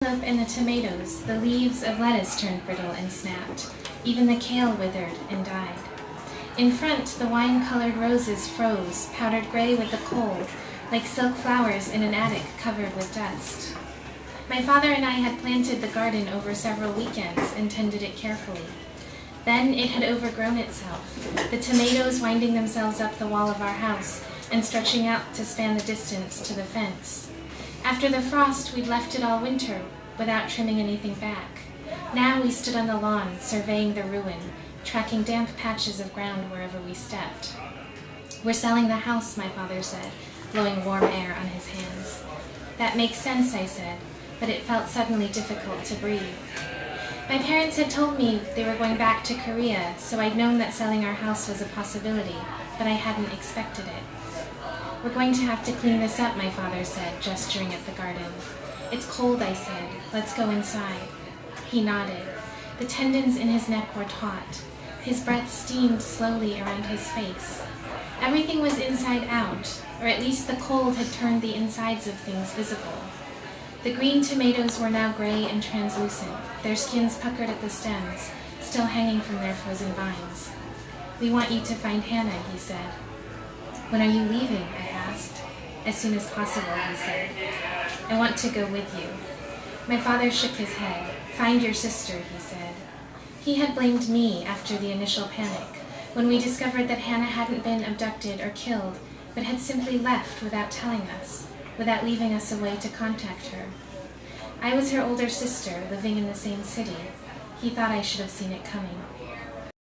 Up in the tomatoes, the leaves of lettuce turned brittle and snapped. Even the kale withered and died. In front, the wine-colored roses froze, powdered gray with the cold, like silk flowers in an attic covered with dust. My father and I had planted the garden over several weekends and tended it carefully. Then it had overgrown itself, the tomatoes winding themselves up the wall of our house and stretching out to span the distance to the fence. After the frost, we'd left it all winter without trimming anything back. Now we stood on the lawn, surveying the ruin, tracking damp patches of ground wherever we stepped. "We're selling the house," my father said, blowing warm air on his hands. "That makes sense," I said, but it felt suddenly difficult to breathe. My parents had told me they were going back to Korea, so I'd known that selling our house was a possibility, but I hadn't expected it. "We're going to have to clean this up," my father said, gesturing at the garden. "It's cold," I said. "Let's go inside." He nodded. The tendons in his neck were taut. His breath steamed slowly around his face. Everything was inside out, or at least the cold had turned the insides of things visible. The green tomatoes were now gray and translucent, their skins puckered at the stems, still hanging from their frozen vines. "We want you to find Hannah," he said. "When are you leaving?" I asked. "As soon as possible," he said. "I want to go with you." My father shook his head. "Find your sister," he said. He had blamed me after the initial panic, when we discovered that Hannah hadn't been abducted or killed, but had simply left without telling us, without leaving us a way to contact her. I was her older sister, living in the same city. He thought I should have seen it coming.